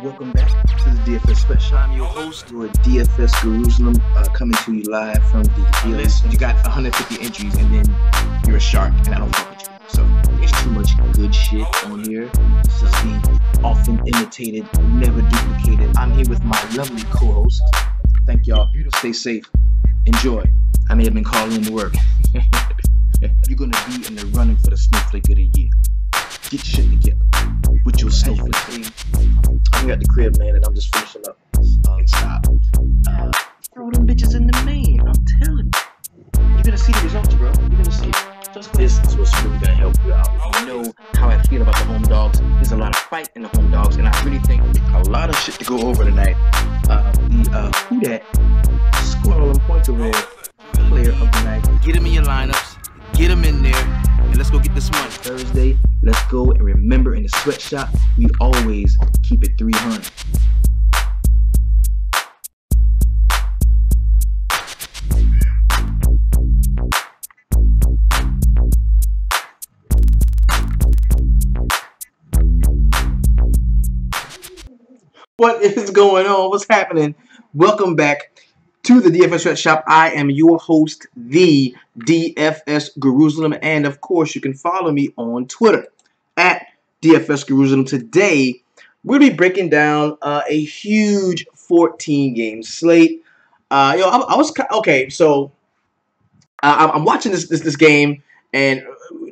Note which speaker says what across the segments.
Speaker 1: Welcome back to the DFS Special. I'm your host, your DFS Jerusalem, coming to you live from the Listen, you got 150 entries and then you're a shark, and I don't fuck with you. So there's too much good shit on here. This is the often imitated, never duplicated. I'm here with my lovely co-host. Thank y'all. Stay safe. Enjoy. I may have been calling in to work. You're gonna be in the running for the Snowflake of the Year. Get shit together with your snowflake. I'm at the crib, man, and I'm just finishing up. Stop. Throw them bitches in the main. I'm telling you. You're gonna see the results, bro. You're gonna see it. This is what's really gonna help you out. You know how I feel about the home dogs. There's a lot of fight in the home dogs, and I really think a lot of shit to go over tonight. Who that scored all them points over there? Player of the night.
Speaker 2: Get him in your lineups. Get him in there. And let's go get this money.
Speaker 1: Thursday, let's go, and remember, in the sweatshop, we always keep it 300. What is going on? What's happening? Welcome back to the DFS Sweatshop. I am your host, the DFS Jerusalem, and of course, you can follow me on Twitter at DFS Jerusalem. Today, we'll be breaking down a huge 14-game slate. I was okay. So I'm watching this game, and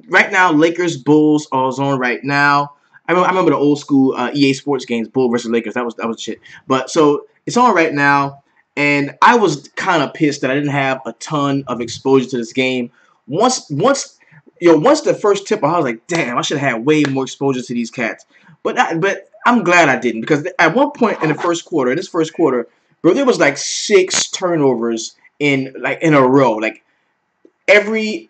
Speaker 1: right now, Lakers Bulls are on right now. I remember the old school EA Sports games, Bull versus Lakers. That was shit. But so it's on right now. And I was kind of pissed that I didn't have a ton of exposure to this game. Once the first tip, I was like, damn, I should have had way more exposure to these cats. But I'm glad I didn't, because at one point in this first quarter, bro, there was like 6 turnovers in a row. Like everything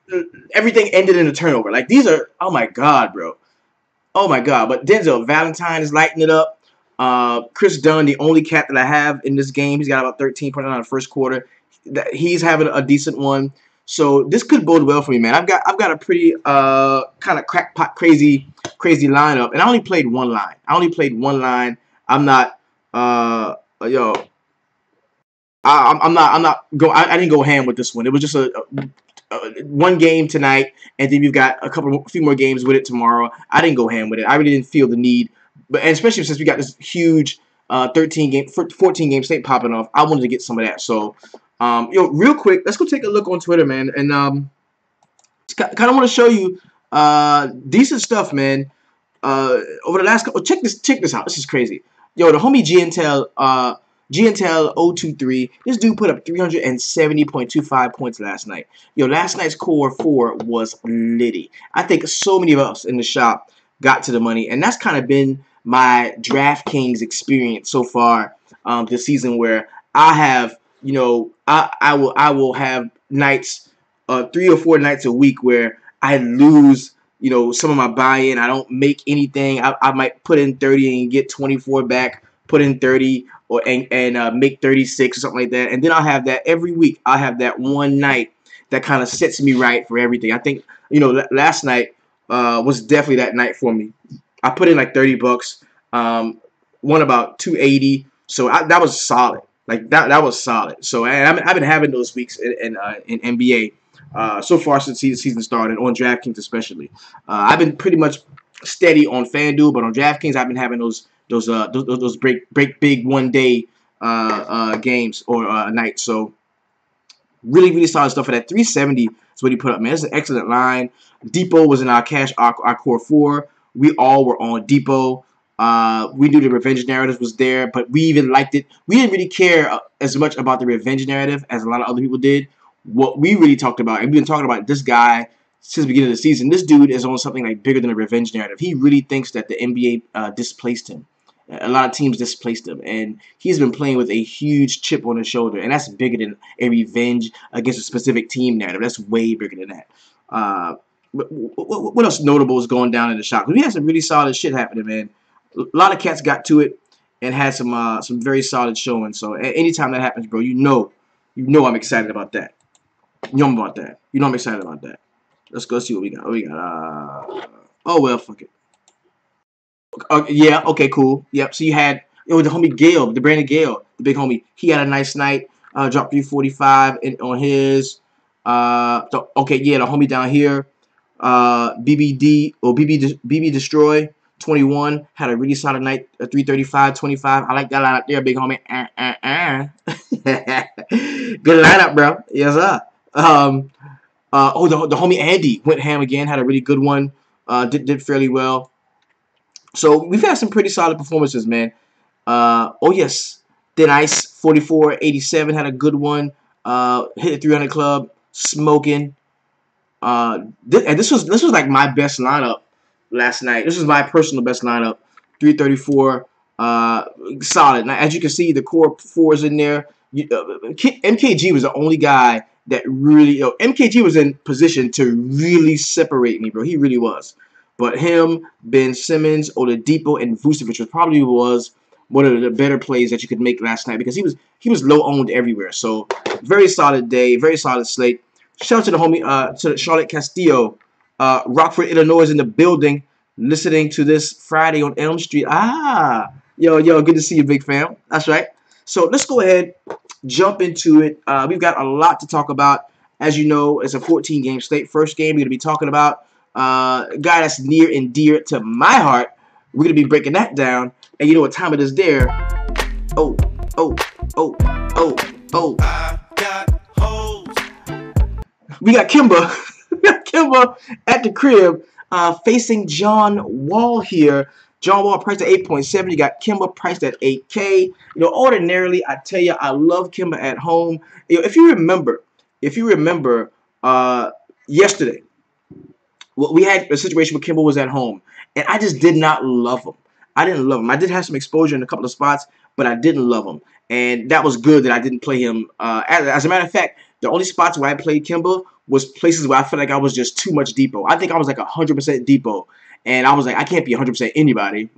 Speaker 1: ended in a turnover. Like these are, oh my god, bro, oh my god. But Denzel Valentine is lighting it up. Chris Dunn, the only cat that I have in this game, he's got about 13 points in the first quarter. He's having a decent one, so this could bode well for me, man. I've got a pretty kind of crackpot crazy lineup, and I only played one line. I'm not I didn't go ham with this one. It was just a one game tonight, and then you've got a few more games with it tomorrow. I didn't go ham with it. I really didn't feel the need. But and especially since we got this huge 14-game slate popping off, I wanted to get some of that. So, real quick, let's go take a look on Twitter, man, and kind of want to show you decent stuff, man. Over the last couple, check this out. This is crazy. Yo, the homie GNTL023, this dude put up 370.25 points last night. Yo, last night's core 4 was litty. I think so many of us in the shop got to the money, and that's kind of been my DraftKings experience so far this season, where I have, I will have nights, 3 or 4 nights a week where I lose, some of my buy-in. I don't make anything. I might put in 30 and get 24 back, put in 30 and make 36 or something like that, and then I'll have that every week. I'll have that one night that kind of sets me right for everything. I think, last night was definitely that night for me. I put in like $30, won about 280, so that was solid. Like that was solid. So and I've been having those weeks in NBA so far since the season started, on DraftKings especially. I've been pretty much steady on FanDuel, but on DraftKings I've been having those break big one day games or nights. So really solid stuff for that. 370 is what he put up, man. It's an excellent line. Depot was in our core 4. We all were on Depot. We knew the revenge narrative was there, but we even liked it. We didn't really care as much about the revenge narrative as a lot of other people did. What we really talked about, and we've been talking about this guy since the beginning of the season, this dude is on something like bigger than a revenge narrative. He really thinks that the NBA displaced him. A lot of teams displaced him, and he's been playing with a huge chip on his shoulder, and that's bigger than a revenge against a specific team narrative. That's way bigger than that. What else notable is going down in the shop? We had some really solid shit happening, man. A lot of cats got to it and had some very solid showing. So anytime that happens, bro, you know I'm excited about that. You know I'm excited about that. Let's go see what we got. Oh well, fuck it. Yeah, okay, cool. Yep. So you had the homie Gale, the Brandon Gale, the big homie. He had a nice night. Dropped 345 on his. Okay, yeah, the homie down here, BBD or BB Destroy 21 had a really solid night. 335, 25. I like that lineup there, big homie. Good lineup, bro. Yes, sir. The homie Andy went ham again. Had a really good one. Did fairly well. So we've had some pretty solid performances, man. Oh yes, Thin Ice 4487 had a good one. Hit the 300 club, smoking. This was like my best lineup last night. This was my personal best lineup. 334, solid. Now as you can see, the core four is in there. MKG was the only guy that really. MKG was in position to really separate me, bro. He really was. But him, Ben Simmons, Oladipo, and Vucevic probably was one of the better plays that you could make last night because he was low owned everywhere. So very solid day, very solid slate. Shout out to the homie, to Charlotte Castillo, Rockford, Illinois, in the building, listening to this Friday on Elm Street. Yo, good to see you, big fam. That's right. So let's go ahead, jump into it. We've got a lot to talk about. As you know, it's a 14-game slate. First game we're going to be talking about a guy that's near and dear to my heart. We're going to be breaking that down. And you know what time it is there. Oh.
Speaker 2: I got hoes.
Speaker 1: We got Kimba. We got Kimba at the crib facing John Wall here. John Wall priced at 8.7. You got Kimba priced at 8K. Ordinarily, I tell you, I love Kimba at home. If you remember, yesterday, we had a situation where Kimba was at home, and I just did not love him. I didn't love him. I did have some exposure in a couple of spots, but I didn't love him. And that was good that I didn't play him. As a matter of fact, the only spots where I played Kimba was places where I felt like I was just too much depot. I think I was like 100% depot. And I was like, I can't be 100% anybody.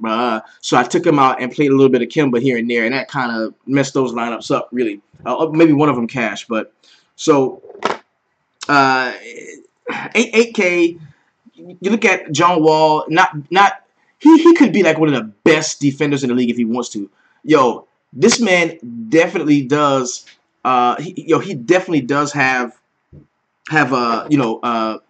Speaker 1: So I took him out and played a little bit of Kimba here and there. And that kind of messed those lineups up, really. Maybe one of them cash. But so 8K, you look at John Wall, he could be like one of the best defenders in the league if he wants to. This man definitely does. He definitely does have the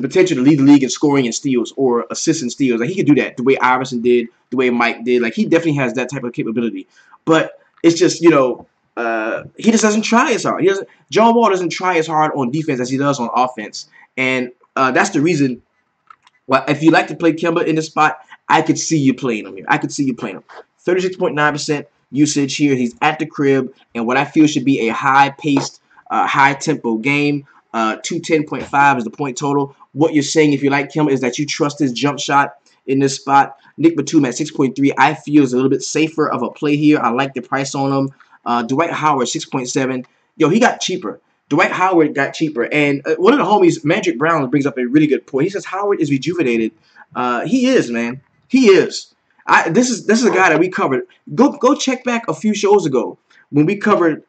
Speaker 1: potential to lead the league in scoring and steals or assists and steals. Like he could do that the way Iverson did, the way Mike did. Like he definitely has that type of capability. But it's just he just doesn't try as hard. John Wall doesn't try as hard on defense as he does on offense, and that's the reason. Well, if you like to play Kimba in this spot, I could see you playing him here. 36.9% usage here. He's at the crib, and what I feel should be a high-paced, high-tempo game. 210.5 is the point total. What you're saying, if you like Kimba, is that you trust his jump shot in this spot. Nick Batum at 6.3, I feel is a little bit safer of a play here. I like the price on him. Dwight Howard, 6.7. He got cheaper. Dwight Howard got cheaper. And one of the homies, Magic Brown, brings up a really good point. He says Howard is rejuvenated. He is, man. He is. This is a guy that we covered. Go check back a few shows ago when we covered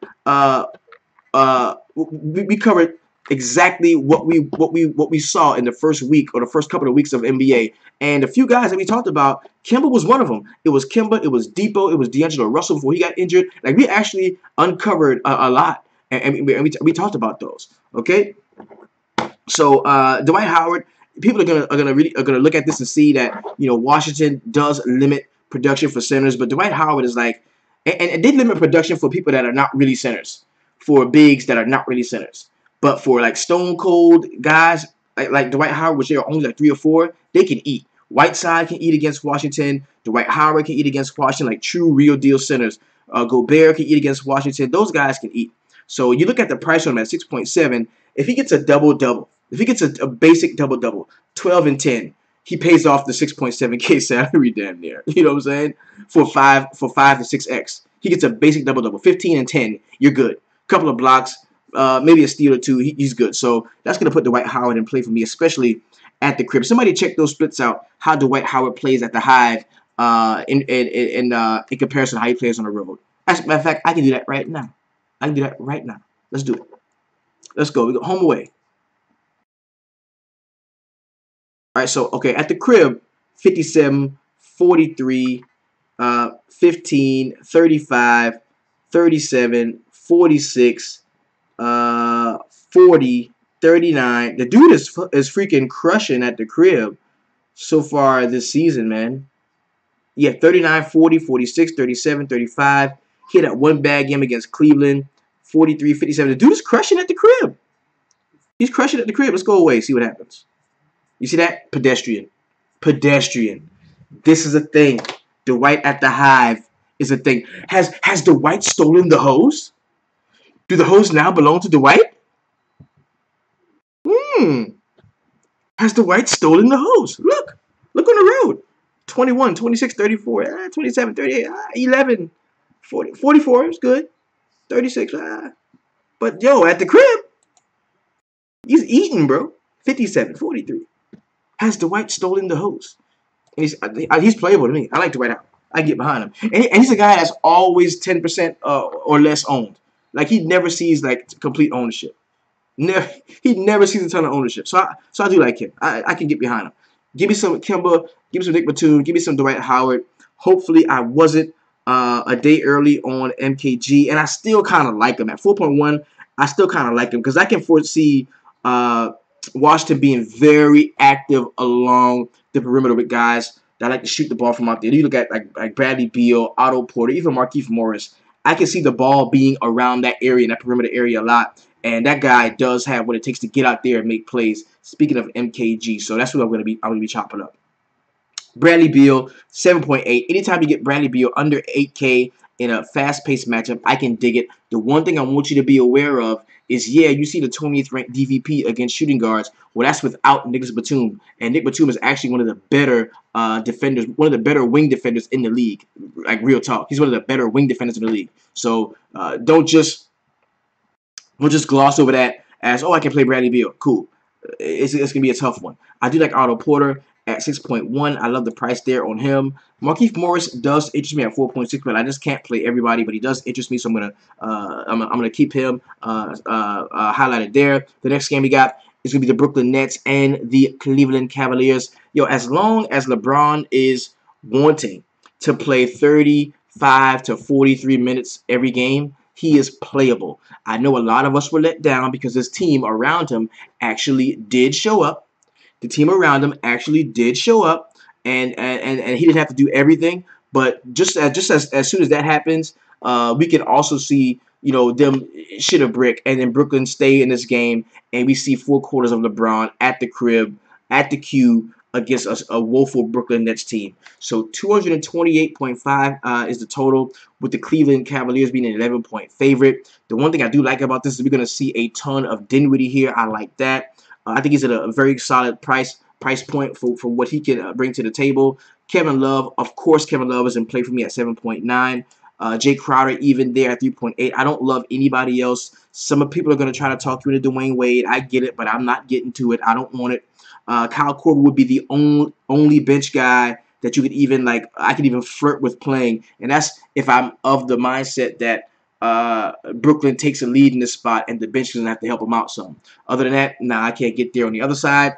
Speaker 1: we covered exactly what we saw in the first week or the first couple of weeks of NBA. And a few guys that we talked about, Kimba was one of them. It was Kimba, it was Depot, it was D'Angelo Russell before he got injured. Like we actually uncovered a lot. And we talked about those, okay? So Dwight Howard, people are gonna look at this and see that Washington does limit production for centers, but Dwight Howard is like, and they limit production for people that are not really centers, for bigs that are not really centers, but for like stone cold guys like Dwight Howard, which they are only like 3 or 4, they can eat. Whiteside can eat against Washington. Dwight Howard can eat against Washington, like true real deal centers. Gobert can eat against Washington. Those guys can eat. So you look at the price on him at 6.7. If he gets a double-double, if he gets a basic double-double, 12 and 10, he pays off the 6.7K salary damn near. You know what I'm saying? For 5 to 6x. He gets a basic double-double, 15 and 10, you're good. Couple of blocks, maybe a steal or two, he's good. So that's going to put Dwight Howard in play for me, especially at the crib. Somebody check those splits out, how Dwight Howard plays at the Hive in comparison to how he plays on the road. As a matter of fact, I can do that right now. Let's do it. Let's go. We go home away. All right, so, okay, at the crib, 57, 43, 15, 35, 37, 46, 40, 39. The dude is freaking crushing at the crib so far this season, man. Yeah, 39, 40, 46, 37, 35. He had that one bad game against Cleveland. 43, 57. The dude is crushing at the crib. He's crushing at the crib. Let's go away. See what happens. You see that? Pedestrian. Pedestrian. This is a thing. Dwight at the Hive is a thing. Has Dwight stolen the hose? Do the hose now belong to Dwight? Has Dwight stolen the hose? Look. Look on the road. 21, 26, 34, 27, 38, 11, 40, 44 is good. 36, but yo, at the crib, he's eating, bro. 57, 43. Has Dwight stolen the hose? And he's playable to me. I like Dwight out. I get behind him. And he's a guy that's always 10% or less owned. Like, he never sees, like, complete ownership. He never sees a ton of ownership. So I do like him. I can get behind him. Give me some Kemba. Give me some Nick Batum. Give me some Dwight Howard. Hopefully, I wasn't a day early on MKG. And I still kind of like him. At 4.1, I still kind of like him. Because I can foresee Washington being very active along the perimeter with guys that like to shoot the ball from out there. You look at like Bradley Beal, Otto Porter, even Markieff Morris. I can see the ball being around that area, in that perimeter area a lot. And that guy does have what it takes to get out there and make plays. Speaking of MKG, so that's what I'm gonna be chopping up. Bradley Beal, 7.8. Anytime you get Bradley Beal under 8K in a fast-paced matchup, I can dig it. The one thing I want you to be aware of is, yeah, you see the 20th ranked DVP against shooting guards. Well, that's without Nick Batum. And Nick Batum is actually one of the better defenders, one of the better wing defenders in the league. Like, real talk. He's one of the better wing defenders in the league. So don't just gloss over that as, oh, I can play Bradley Beal. Cool. It's going to be a tough one. I do like Otto Porter at 6.1. I love the price there on him. Markieff Morris does interest me at 4.6, but I just can't play everybody. But he does interest me, so I'm gonna keep him highlighted there. The next game we got is gonna be the Brooklyn Nets and the Cleveland Cavaliers. Yo, as long as LeBron is wanting to play 35 to 43 minutes every game, he is playable. I know a lot of us were let down because his team around him actually did show up. The team around him actually did show up, and he didn't have to do everything. But just as soon as that happens, we can also see, you know, them shit a brick, and then Brooklyn stay in this game, and we see 4 quarters of LeBron at the crib, at the Q, against a woeful Brooklyn Nets team. So 228.5 is the total, with the Cleveland Cavaliers being an 11-point favorite. The one thing I do like about this is we're going to see a ton of Dinwiddie here. I like that. I think he's at a very solid price point for what he can bring to the table. Kevin Love, of course, Kevin Love is in play for me at 7.9. Jay Crowder even there at 3.8. I don't love anybody else. Some people are going to try to talk you into Dwayne Wade. I get it, but I'm not getting to it. I don't want it. Kyle Korver would be the only bench guy that you could even, like, I could even flirt with playing. And that's if I'm of the mindset that Brooklyn takes a lead in this spot and the bench doesn't have to help him out some. Other than that, nah, I can't get there. On the other side,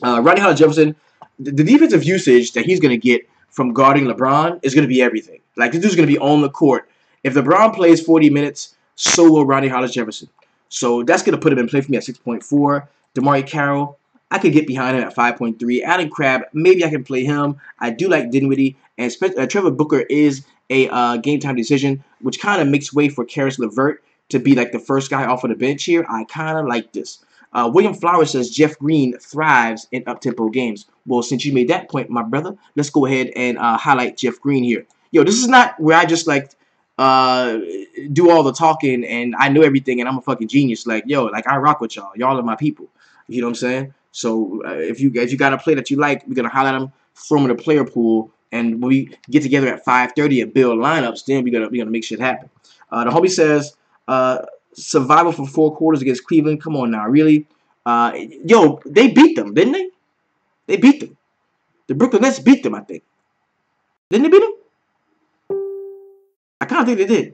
Speaker 1: Ronnie Hollis-Jefferson, the defensive usage that he's going to get from guarding LeBron is going to be everything. Like, this dude's going to be on the court. If LeBron plays 40 minutes, so will Ronnie Hollis-Jefferson. So that's going to put him in play for me at 6.4. DeMarre Carroll, I could get behind him at 5.3. Allen Crabbe, maybe I can play him. I do like Dinwiddie. And Trevor Booker is a game-time decision, which kind of makes way for Karis LeVert to be like the first guy off of the bench here. I kind of like this. William Flowers says Jeff Green thrives in up-tempo games. Well, since you made that point, my brother, let's go ahead and highlight Jeff Green here. Yo, this is not where I just, like, do all the talking and I know everything and I'm a fucking genius. Like, yo, like, I rock with y'all. Y'all are my people. You know what I'm saying? So if you got a play that you like, we're going to highlight them, throw them in the player pool, and when we get together at 5:30 and build lineups, then we're gonna make shit happen. The homie says, survival for 4 quarters against Cleveland. Come on now, really? Yo, they beat them, didn't they? They beat them. The Brooklyn Nets beat them, I think. Didn't they beat them? I kind of think they did.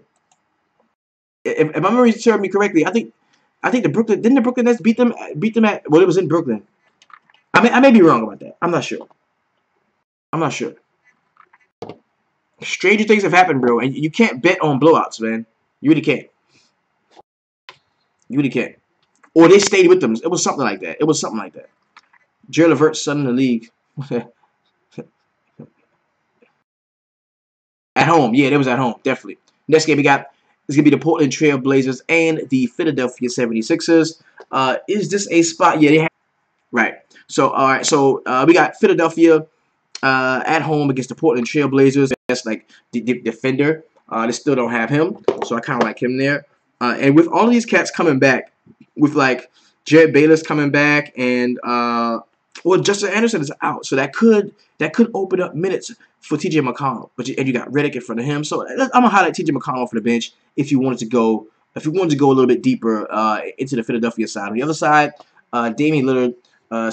Speaker 1: If my memory serves me correctly, I think the Brooklyn Nets beat them at, well, it was in Brooklyn. I may be wrong about that. I'm not sure. Stranger things have happened, bro, and you can't bet on blowouts, man. You really can't. You really can't. Or they stayed with them. It was something like that. It was something like that. Jerry Levert's son in the league. At home. Yeah, they was at home. Definitely. Next game we got is going to be the Portland Trail Blazers and the Philadelphia 76ers. Is this a spot? Yeah, they have. Right. So, all right. So, we got Philadelphia at home against the Portland Trail Blazers. That's like the defender. They still don't have him. So, I kind of like him there. And with all of these cats coming back, with like Jared Bayless coming back and well, Justin Anderson is out, so that could open up minutes for T.J. McConnell. But you got Redick in front of him, so I'm gonna highlight T.J. McConnell for the bench if you wanted to go a little bit deeper into the Philadelphia side. On the other side, Damian Lillard,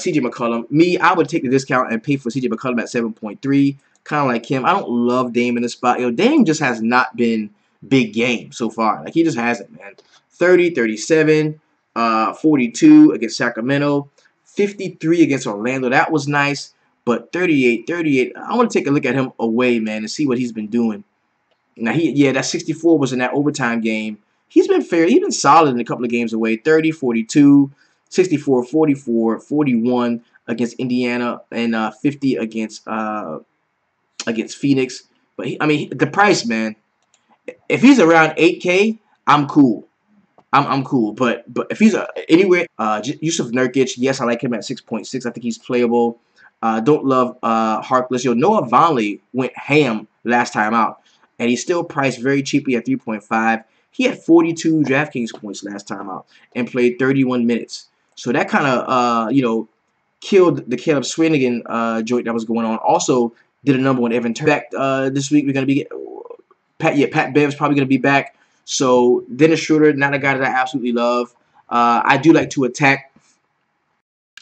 Speaker 1: C.J. McCollum. I would take the discount and pay for C.J. McCollum at 7.3, kind of like him. I don't love Dame in this spot. Dame just has not been big game so far. Like he just hasn't, man. 30, 37, 42 against Sacramento. 53 against Orlando. That was nice. But 38. I want to take a look at him away, man, and see what he's been doing. Now, that 64 was in that overtime game. He's been fair. He's been solid in a couple of games away. 30, 42, 64, 44, 41 against Indiana, and 50 against Phoenix. But, the price, man, if he's around 8K, I'm cool. I'm cool, but if he's anywhere, Yusuf Nurkic, yes, I like him at 6.6. I think he's playable. Don't love Harkless. Noah Vonleh went ham last time out, and he's still priced very cheaply at 3.5. He had 42 DraftKings points last time out and played 31 minutes. So that kind of killed the Caleb Swanigan joint that was going on. Also did a number on Evan Turner. Back this week we're gonna be Pat Bev's probably gonna be back. So, Dennis Schroeder, not a guy that I absolutely love. I do like to attack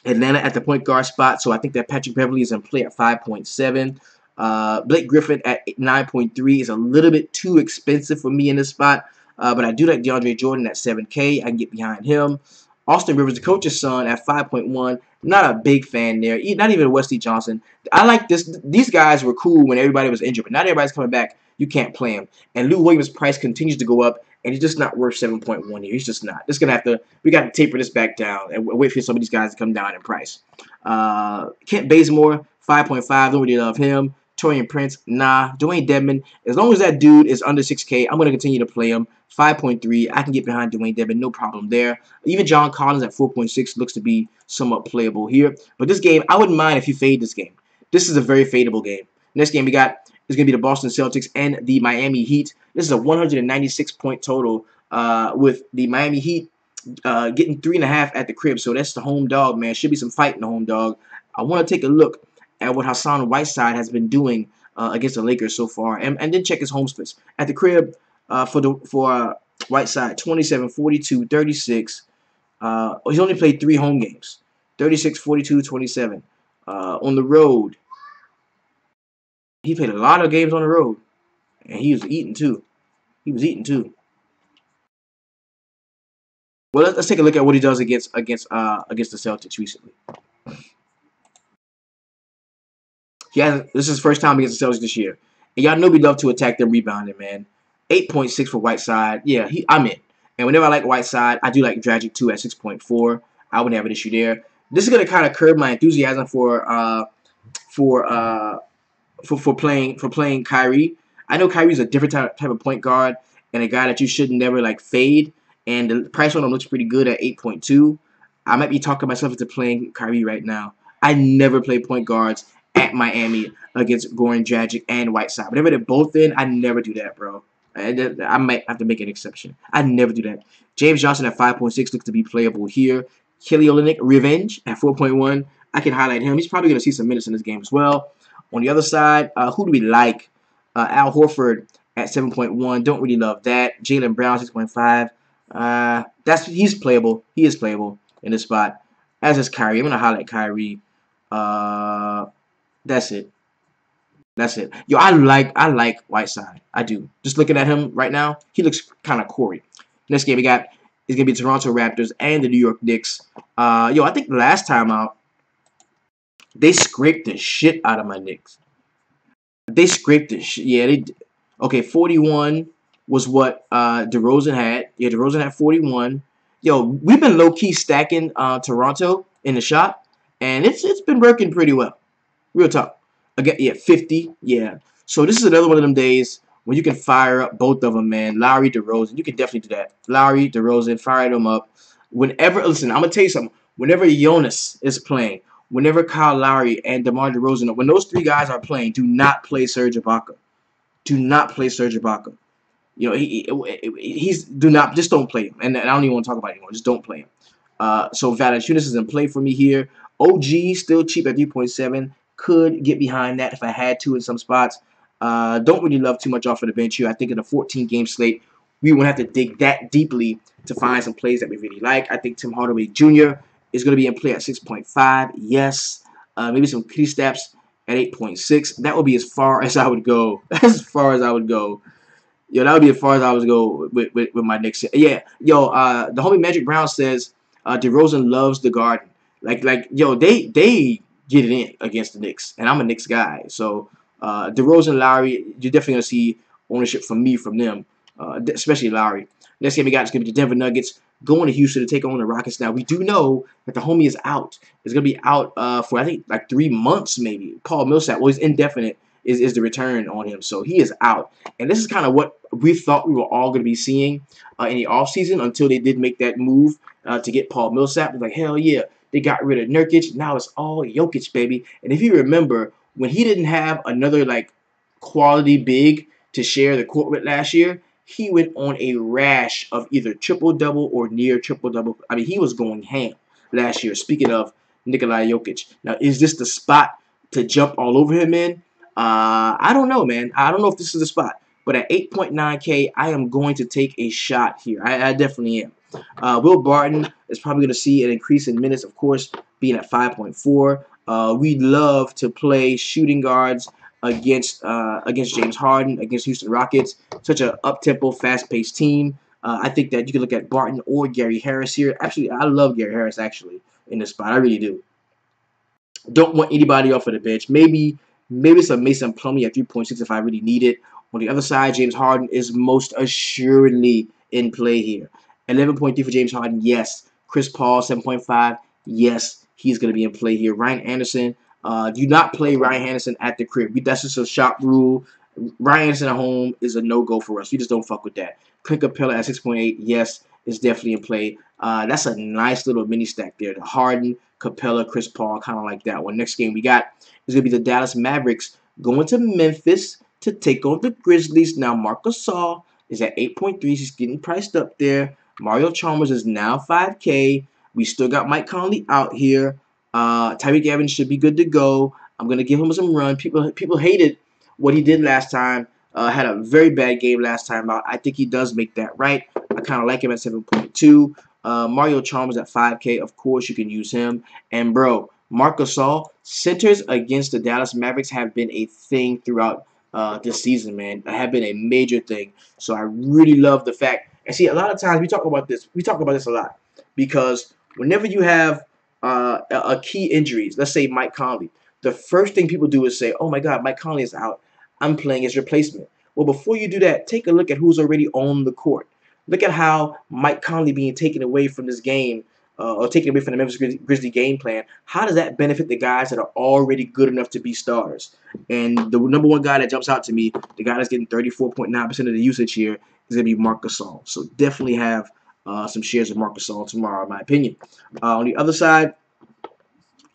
Speaker 1: Atlanta at the point guard spot, so I think that Patrick Beverley is in play at 5.7. Blake Griffin at 9.3 is a little bit too expensive for me in this spot, but I do like DeAndre Jordan at 7K. I can get behind him. Austin Rivers, the coach's son, at 5.1. Not a big fan there. Not even Wesley Johnson. I like this. These guys were cool when everybody was injured, but now everybody's coming back. You can't play him. And Lou Williams' price continues to go up, and he's just not worth 7.1 here. He's just not. We got to taper this back down and wait for some of these guys to come down in price. Kent Bazemore, 5.5. Don't really love him. Torian Prince, nah. Dwayne Dedmon, as long as that dude is under 6K, I'm going to continue to play him. 5.3. I can get behind Dwayne Dedmon, no problem there. Even John Collins at 4.6 looks to be somewhat playable here. But this game, I wouldn't mind if you fade this game. This is a very fadeable game. Next game we got is going to be the Boston Celtics and the Miami Heat. This is a 196-point total with the Miami Heat getting 3.5 at the crib. So that's the home dog, man. Should be some fight in the home dog. I want to take a look at what Hassan Whiteside has been doing against the Lakers so far, and then check his home splits. At the crib for Whiteside, 27, 42, 36. He's only played 3 home games. 36, 42, 27. On the road, he played a lot of games on the road, and he was eating too. Well, let's take a look at what he does against the Celtics recently. This is his first time against the Celtics this year, and y'all know we love to attack them rebounding, man. 8.6 for Whiteside. Yeah, I'm in. And whenever I like Whiteside, I do like Dragic too at 6.4. I wouldn't have an issue there. This is gonna kind of curb my enthusiasm for playing Kyrie. I know Kyrie's a different type of point guard and a guy that you should never like fade. And the price on him looks pretty good at 8.2. I might be talking myself into playing Kyrie right now. I never play point guards at Miami against Goran Dragic and Whiteside. Whenever they're both in, I never do that, bro. I might have to make an exception. I never do that. James Johnson at 5.6 looks to be playable here. Kelly Olynyk, Revenge at 4.1. I can highlight him. He's probably going to see some minutes in this game as well. On the other side, who do we like? Al Horford at 7.1. Don't really love that. Jaylen Brown, 6.5. He's playable. He is playable in this spot. As is Kyrie. I'm going to highlight Kyrie. That's it. Yo, I like Whiteside. I do. Just looking at him right now, he looks kind of Corey. Next game we got is going to be Toronto Raptors and the New York Knicks. I think the last time out, they scraped the shit out of my Knicks. They scraped it. Yeah, they did. Okay, 41 was what DeRozan had. Yeah, DeRozan had 41. Yo, we've been low-key stacking Toronto in the shot, and it's been working pretty well. Real talk. Again, yeah, 50. Yeah. So this is another one of them days when you can fire up both of them, man. Lowry, DeRozan. You can definitely do that. Lowry, DeRozan, fire them up. Whenever, listen, I'm going to tell you something. Whenever Jonas is playing, whenever Kyle Lowry and DeMar DeRozan, when those three guys are playing, do not play Serge Ibaka. Do not play Serge Ibaka. You know, he's do not just don't play him. And I don't even want to talk about it anymore. Just don't play him. So Valanciunas is in play for me here. OG still cheap at 3.7. Could get behind that if I had to in some spots. Don't really love too much off of the bench here. I think in a 14-game slate, we won't have to dig that deeply to find some plays that we really like. I think Tim Hardaway Jr. is going to be in play at 6.5. Yes. Maybe some kitty steps at 8.6. That would be as far as I would go. As far as I would go. Yo, that would be as far as I would go with my Knicks. Yeah, yo, the homie Magic Brown says DeRozan loves the Garden. Yo, they get it in against the Knicks, and I'm a Knicks guy. So DeRozan, Lowry, you're definitely gonna see ownership from me from them, especially Lowry. Next game we got is gonna be the Denver Nuggets going to Houston to take on the Rockets. Now we do know that the homie is out. It's gonna be out for I think like 3 months maybe. Paul Millsap, well, he's indefinite. Is the return on him. So he is out. And this is kind of what we thought we were all going to be seeing in the offseason until they did make that move to get Paul Millsap. It's like, hell yeah, they got rid of Nurkic. Now it's all Jokic, baby. And if you remember, when he didn't have another, like, quality big to share the court with last year, he went on a rash of either triple-double or near triple-double. I mean, he was going ham last year. Speaking of Nikola Jokic. Now, is this the spot to jump all over him in? I don't know, man. I don't know if this is the spot. But at 8.9K, I am going to take a shot here. I definitely am. Will Barton is probably going to see an increase in minutes, of course, being at 5.4. We love to play shooting guards against James Harden, against Houston Rockets. Such an up-tempo, fast-paced team. I think that you can look at Barton or Gary Harris here. Actually, I love Gary Harris, actually, in this spot. I really do. Don't want anybody off of the bench. Maybe some Mason Plumlee at 3.6 if I really need it. On the other side, James Harden is most assuredly in play here. 11.3 for James Harden, yes. Chris Paul, 7.5, yes. He's going to be in play here. Ryan Anderson, do not play Ryan Anderson at the crib. That's just a shop rule. Ryan Anderson at home is a no-go for us. We just don't fuck with that. Clint Capella at 6.8, yes, is definitely in play. That's a nice little mini stack there. The Harden, Capella, Chris Paul, kind of like that one. Next game we got is going to be the Dallas Mavericks going to Memphis to take on the Grizzlies. Now, Marc Gasol is at 8.3. He's getting priced up there. Mario Chalmers is now 5K. We still got Mike Conley out here. Tyreek Evans should be good to go. I'm going to give him some run. People hated what he did last time. Had a very bad game last time out. I think he does make that right. I kind of like him at 7.2. Mario Chalmers at 5K. Of course, you can use him. And, bro, Marc Gasol, centers against the Dallas Mavericks have been a thing throughout this season, man. Have been a major thing. So I really love the fact. And see, a lot of times we talk about this. We talk about this a lot because whenever you have a key injuries, let's say Mike Conley, the first thing people do is say, "Oh my God, Mike Conley is out. I'm playing his replacement." Well, before you do that, take a look at who's already on the court. Look at how Mike Conley being taken away from this game. Or taken away from the Memphis Grizzlies game plan, how does that benefit the guys that are already good enough to be stars? And the number one guy that jumps out to me, the guy that's getting 34.9% of the usage here, is going to be Marc Gasol. So definitely have some shares of Marc Gasol tomorrow, in my opinion. On the other side,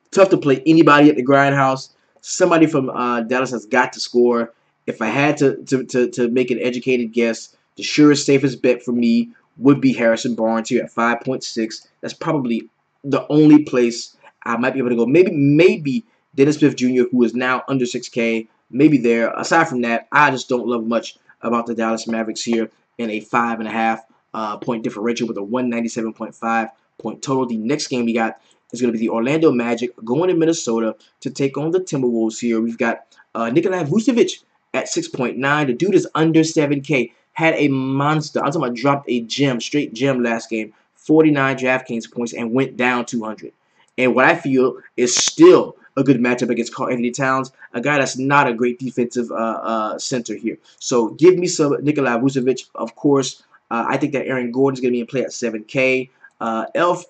Speaker 1: tough to play anybody at the grindhouse. Somebody from Dallas has got to score. If I had to make an educated guess, the surest, safest bet for me would be Harrison Barnes here at 5.6. That's probably the only place I might be able to go. Maybe Dennis Smith Jr., who is now under 6K, maybe there. Aside from that, I just don't love much about the Dallas Mavericks here in a 5.5 point differential with a 197.5 point total. The next game we got is going to be the Orlando Magic going to Minnesota to take on the Timberwolves here. We've got Nikola Vucevic at 6.9. The dude is under 7K. Had a monster. I'm talking about dropped a gem, straight gem last game. 49 DraftKings points and went down 200. And what I feel is still a good matchup against Karl Anthony Towns, a guy that's not a great defensive center here. So give me some Nikola Vucevic, of course. I think that Aaron Gordon's going to be in play at 7K. Elf,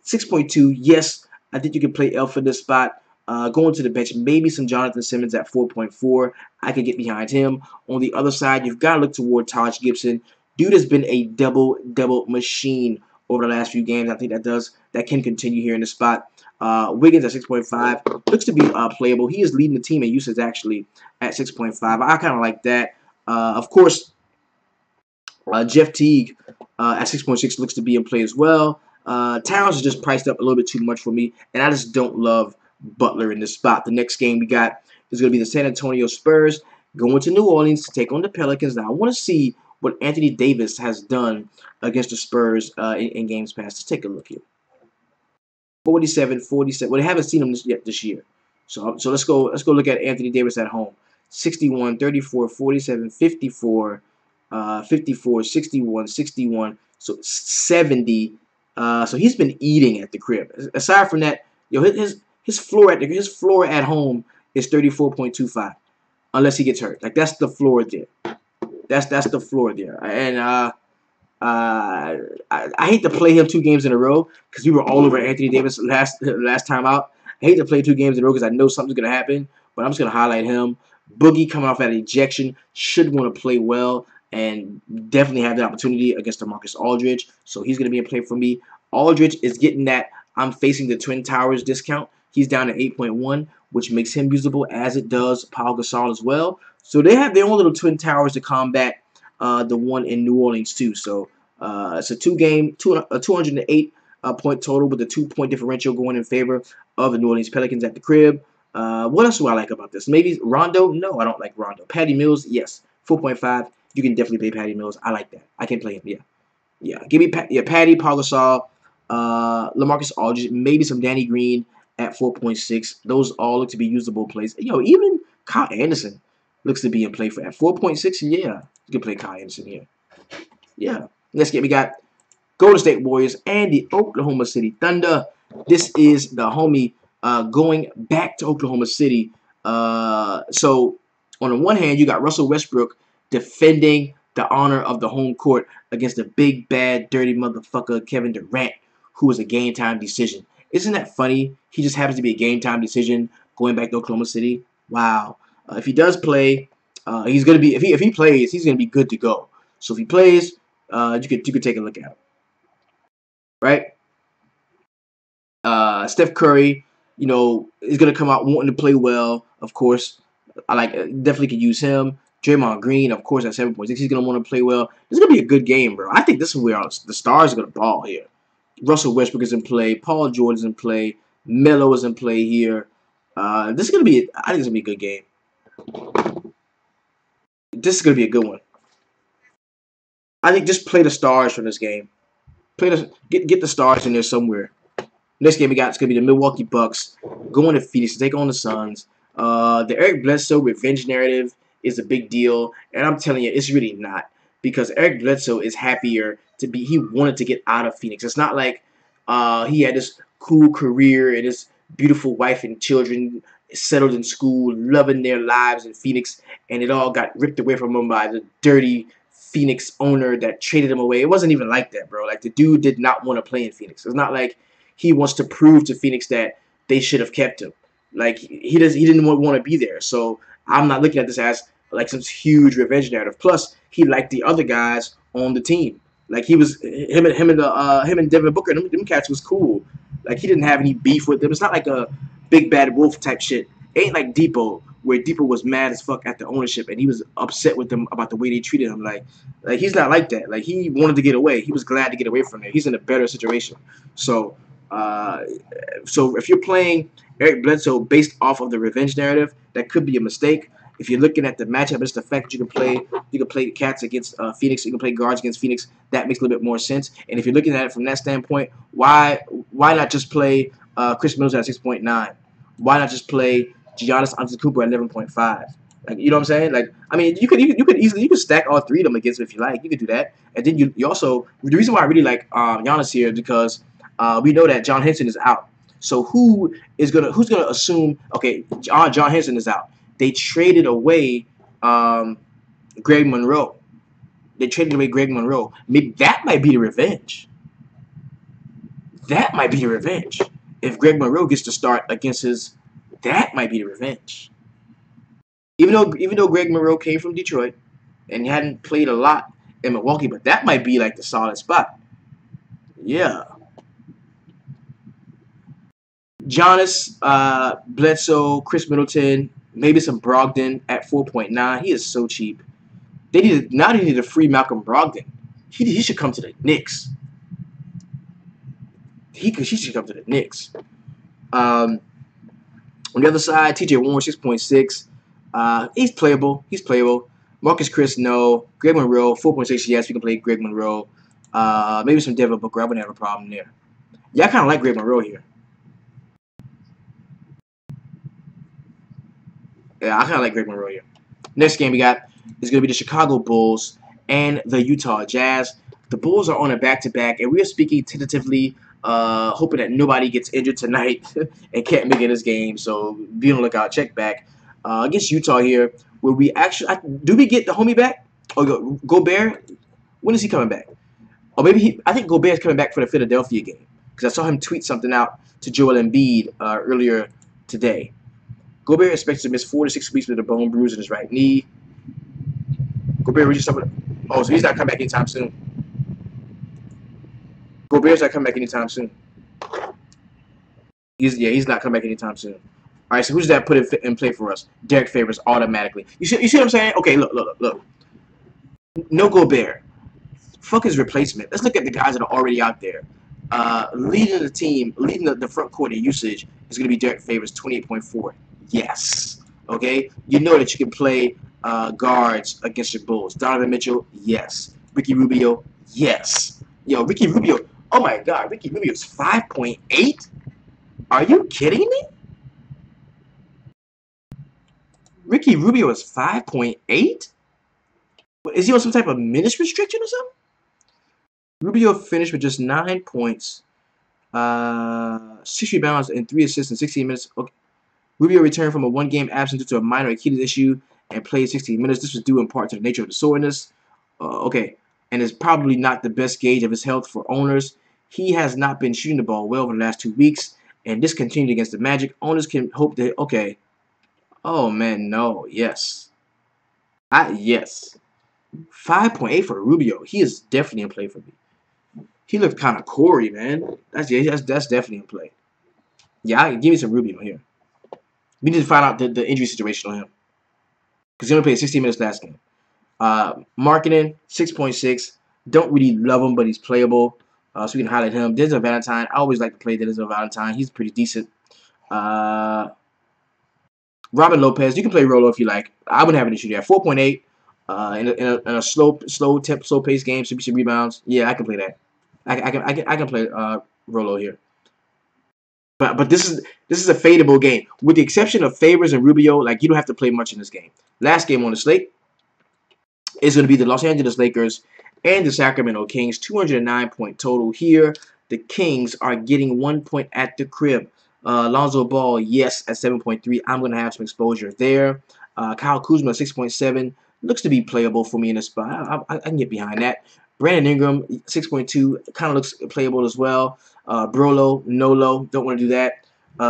Speaker 1: 6.2. Yes, I think you can play Elf in this spot. Going to the bench, maybe some Jonathan Simmons at 4.4. I could get behind him. On the other side, you've got to look toward Taj Gibson. Dude has been a double machine over the last few games. I think that can continue here in the spot. Wiggins at 6.5 looks to be playable. He is leading the team in usage actually at 6.5. I kind of like that. Of course, Jeff Teague at 6.6 looks to be in play as well. Towns is just priced up a little bit too much for me, and I just don't love Butler in this spot. The next game we got is going to be the San Antonio Spurs going to New Orleans to take on the Pelicans. Now, I want to see what Anthony Davis has done against the Spurs in games past. Let's take a look here. 47, 47. Well, they haven't seen him yet this year. So let's go look at Anthony Davis at home. 61, 34, 47, 54, 54, 61, 61. So 70. So he's been eating at the crib. Aside from that, his floor at home is 34.25, unless he gets hurt. Like that's the floor there. That's the floor there. And I hate to play him 2 games in a row because we were all over Anthony Davis last time out. I hate to play 2 games in a row because I know something's gonna happen. But I'm just gonna highlight him. Boogie coming off that ejection should want to play well and definitely have the opportunity against DeMarcus Aldridge. So he's going to be in play for me. Aldridge is getting that I'm facing the Twin Towers discount. He's down to 8.1, which makes him usable, as it does Paul Gasol as well. So they have their own little Twin Towers to combat the one in New Orleans too. So it's a 208 point total with a 2-point differential going in favor of the New Orleans Pelicans at the crib. What else do I like about this? Maybe Rondo? No, I don't like Rondo. Patty Mills? Yes. 4.5. You can definitely play Patty Mills. I like that. I can play him. Yeah. Yeah. Give me Patty, Paul Gasol, LaMarcus Aldridge, maybe some Danny Green at 4.6. Those all look to be usable plays. Even Kyle Anderson looks to be in play for at 4.6. Yeah. You can play Kyle Anderson here. Yeah. We got Golden State Warriors and the Oklahoma City Thunder. This is the homie going back to Oklahoma City. So on the one hand, you got Russell Westbrook defending the honor of the home court against the big, bad, dirty motherfucker Kevin Durant, who was a game-time decision. Isn't that funny? He just happens to be a game-time decision going back to Oklahoma City. Wow. If he does play, he's gonna be. If he plays, he's gonna be good to go. So if he plays, you could take a look at him. Right? Steph Curry, is gonna come out wanting to play well. Of course, definitely could use him. Draymond Green, of course, at 7.6, he's gonna want to play well. This is gonna be a good game, bro. I think this is where the stars are gonna ball here. Russell Westbrook is in play. Paul George is in play. Melo is in play here. This is gonna be. I think it's gonna be a good game. This is gonna be a good one. I think just play the stars from this game. Get the stars in there somewhere. Next game we got, it's going to be the Milwaukee Bucks going to Phoenix to take on the Suns. The Eric Bledsoe revenge narrative is a big deal, and I'm telling you, it's really not. Because Eric Bledsoe is happier to be, he wanted to get out of Phoenix. It's not like he had this cool career and his beautiful wife and children settled in school, loving their lives in Phoenix, and it all got ripped away from him by the dirty Phoenix owner that traded him away. It wasn't even like that, bro. Like, the dude did not want to play in Phoenix. It's not like he wants to prove to Phoenix that they should have kept him. Like, he didn't want to be there. So I'm not looking at this as like some huge revenge narrative. Plus, he liked the other guys on the team. Like, he was him and Devin Booker. Them cats was cool. Like, he didn't have any beef with them. It's not like a big bad wolf type shit. It ain't like Depot, where Depot was mad as fuck at the ownership and he was upset with them about the way they treated him. Like he's not like that. Like, he wanted to get away. He was glad to get away from there. He's in a better situation. So if you're playing Eric Bledsoe based off of the revenge narrative, that could be a mistake. If you're looking at the matchup, it's the fact that you can play the Cats against Phoenix, you can play guards against Phoenix. That makes a little bit more sense. And if you're looking at it from that standpoint, why not just play Chris Middleton at 6.9? Why not just play Giannis Antetokounmpo at 11.5? Like, you know what I'm saying? Like, I mean, you could stack all three of them against him if you like. You could do that. And then you also, the reason why I really like Giannis here is because we know that John Henson is out. So who's gonna assume? Okay, John Henson is out. They traded away Greg Monroe. They traded away Greg Monroe. Maybe that might be the revenge. That might be the revenge. If Greg Monroe gets to start against his, that might be the revenge. Even though Greg Monroe came from Detroit and he hadn't played a lot in Milwaukee, but that might be like the solid spot. Yeah. Giannis, Bledsoe, Chris Middleton, maybe some Brogdon at 4.9. He is so cheap. They need to free Malcolm Brogdon. He should come to the Knicks. He should come to the Knicks. On the other side, TJ Warren 6.6. He's playable. Marcus Chris, no. Greg Monroe 4.6. Yes, we can play Greg Monroe. Maybe some Devin Booker. I wouldn't have a problem there. Yeah, I kind of like Greg Monroe here. Yeah, I kind of like Greg Monroe here. Next game we got is going to be the Chicago Bulls and the Utah Jazz. The Bulls are on a back-to-back, and we are speaking tentatively, hoping that nobody gets injured tonight and can't make it this game. So be on the lookout. Check back against Utah here. Will we actually do we get the homie back? Or Gobert? When is he coming back? Or maybe I think Gobert's coming back for the Philadelphia game because I saw him tweet something out to Joel Embiid earlier today. Gobert expects to miss 4 to 6 weeks with a bone bruise in his right knee. Gobert reaches something. Oh, so he's not coming back anytime soon. Gobert's not coming back anytime soon. He's not coming back anytime soon. All right, so who's that put in play for us? Derek Favors automatically. You see what I'm saying? Okay, look. No Gobert. Fuck his replacement. Let's look at the guys that are already out there. Leading the team, leading the front court in usage is going to be Derek Favors, 28.4. Yes. Okay? You know that you can play guards against your Bulls. Donovan Mitchell, yes. Ricky Rubio, yes. Yo, Ricky Rubio, oh my God, Ricky Rubio's 5.8? Are you kidding me? Ricky Rubio is 5.8? Is he on some type of minutes restriction or something? Rubio finished with just 9 points, 6 rebounds, and 3 assists in 16 minutes. Okay. Rubio returned from a one-game absence due to a minor Achilles issue and played 16 minutes. This was due in part to the nature of the soreness. Okay, and is probably not the best gauge of his health for owners. He has not been shooting the ball well over the last 2 weeks, and this continued against the Magic. Owners can hope that, okay. Oh, man, no, yes. Yes. 5.8 for Rubio. He is definitely in play for me. He looked kind of Corey, man. That's definitely in play. Yeah, give me some Rubio here. We need to find out the injury situation on him. Because he only played 16 minutes last game. Marketing, 6.6. Don't really love him, but he's playable. So we can highlight him. Denzel Valentine. I always like to play Denzel Valentine. He's pretty decent. Robin Lopez. You can play Rolo if you like. I wouldn't have an issue there. 4.8. In a slow pace game, should be some rebounds. Yeah, I can play that. I can play Rolo here. But this is a fadeable game. With the exception of Favors and Rubio, like you don't have to play much in this game. Last game on the slate is going to be the Los Angeles Lakers and the Sacramento Kings. 209-point total here. The Kings are getting 1 point at the crib. Lonzo Ball, yes, at 7.3. I'm going to have some exposure there. Kyle Kuzma, 6.7. Looks to be playable for me in this spot. I can get behind that. Brandon Ingram, 6.2. Kind of looks playable as well. Brolo, Nolo, don't want to do that.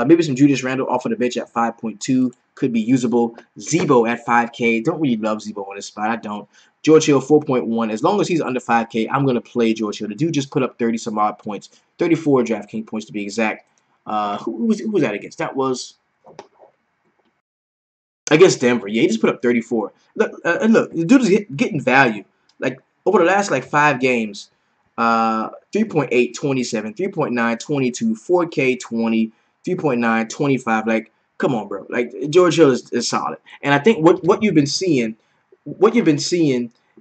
Speaker 1: Maybe some Julius Randle off of the bench at 5.2. Could be usable. Zebo at 5K. Don't really love Zebo on this spot. I don't. George Hill, 4.1. As long as he's under 5K, I'm going to play George Hill. The dude just put up 30-some-odd points. 34 DraftKings points to be exact. Who was that against? That was against Denver. Yeah, he just put up 34. Look, the dude is getting value. Like, over the last, 5 games, 3.8, 27, 3.9, 22, 4K, 20, 3.9, 25. Like, come on, bro. Like, George Hill is solid. And I think what you've been seeing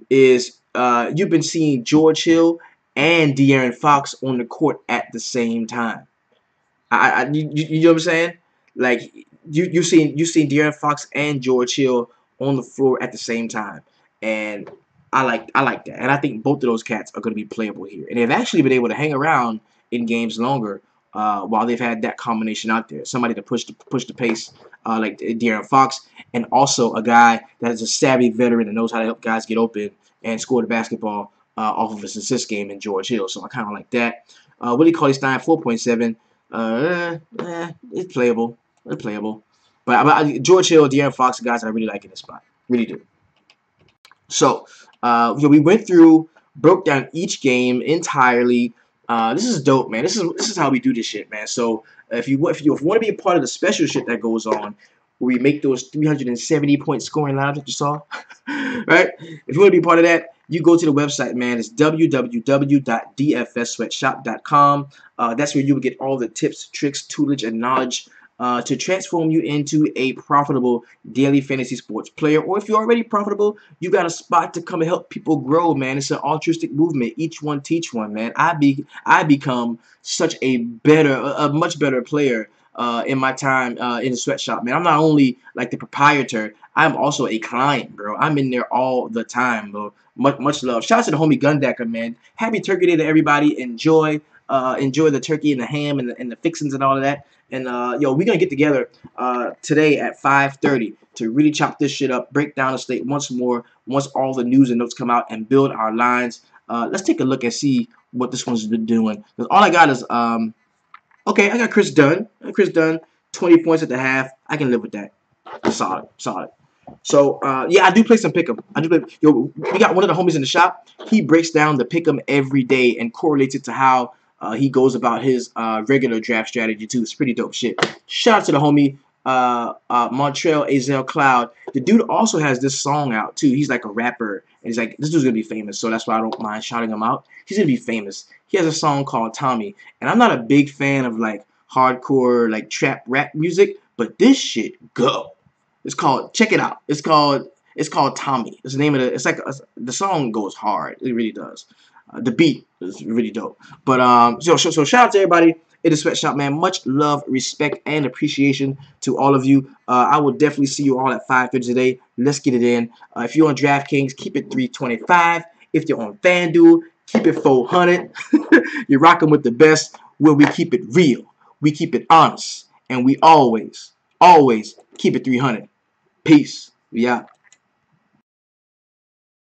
Speaker 1: is you've been seeing George Hill and De'Aaron Fox on the court at the same time. You know what I'm saying? Like, you've seen De'Aaron Fox and George Hill on the floor at the same time. And I like that. And I think both of those cats are going to be playable here. And they've actually been able to hang around in games longer while they've had that combination out there. Somebody to push the pace like De'Aaron Fox, and also a guy that is a savvy veteran and knows how to help guys get open and score the basketball off of his assist game in George Hill. So I kind of like that. Willie Cauley-Stein, 4.7. It's playable. It's playable. But George Hill, De'Aaron Fox, the guys I really like in this spot. Really do. So we went through, broke down each game entirely. This is dope, man. This is how we do this shit, man. So if you want to be a part of the special shit that goes on, where we make those 370-point scoring lineups that you saw, right? If you want to be part of that, you go to the website, man. It's www.dfssweatshop.com. That's where you will get all the tips, tricks, toolage, and knowledge to transform you into a profitable daily fantasy sports player. Or if you're already profitable, you got a spot to come and help people grow, man. It's an altruistic movement. Each one teach one, man. I become such a much better player in my time in the sweatshop, man. I'm not only like the proprietor, I'm also a client, bro. I'm in there all the time, bro. Much love. Shout out to the homie Gundecker, man. Happy Turkey Day to everybody. Enjoy the turkey and the ham and the fixings and all of that. And yo, we're gonna get together today at 5:30 to really chop this shit up, break down the slate once more, once all the news and notes come out, and build our lines. Let's take a look and see what this one's been doing. Because all I got is okay, I got Chris Dunn. 20 points at the half. I can live with that. Solid. So yeah, I do play some pick'em. Yo, we got one of the homies in the shop. He breaks down the pick'em every day and correlates it to how he goes about his regular draft strategy too. It's pretty dope shit. Shout out to the homie Montreal Azel Cloud. The dude also has this song out too. He's like a rapper, and he's like, this dude's gonna be famous, so that's why I don't mind shouting him out. He's gonna be famous. He has a song called Tommy, and I'm not a big fan of like hardcore like trap rap music, but this shit go. It's called, check it out. It's called Tommy. It's the name of it. It's like the song goes hard. It really does. The beat is really dope. But so shout out to everybody in the sweatshop, man. Much love, respect, and appreciation to all of you. I will definitely see you all at 5:30 today. Let's get it in. If you're on DraftKings, keep it 325. If you're on FanDuel, keep it 400. You're rocking with the best, where we keep it real, we keep it honest, and we always keep it 300. Peace. We out.